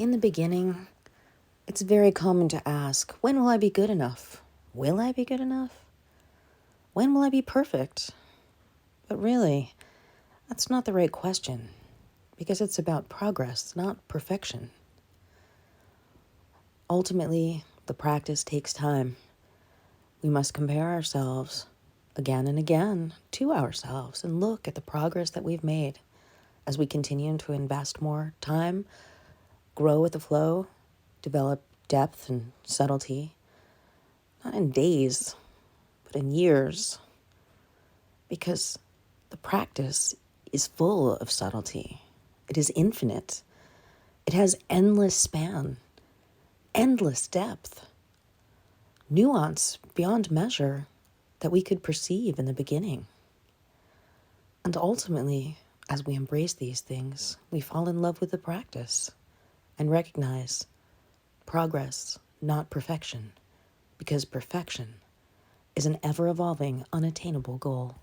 In the beginning, it's very common to ask, when will I be good enough? Will I be good enough? When will I be perfect? But really, that's not the right question, because it's about progress, not perfection. Ultimately, the practice takes time. We must compare ourselves again and again to ourselves and look at the progress that we've made as we continue to invest more time, grow with the flow, develop depth and subtlety, not in days, but in years, because the practice is full of subtlety. It is infinite. It has endless span, endless depth, nuance beyond measure that we could perceive in the beginning. And ultimately, as we embrace these things, we fall in love with the practice and recognize progress, not perfection, because perfection is an ever-evolving, unattainable goal.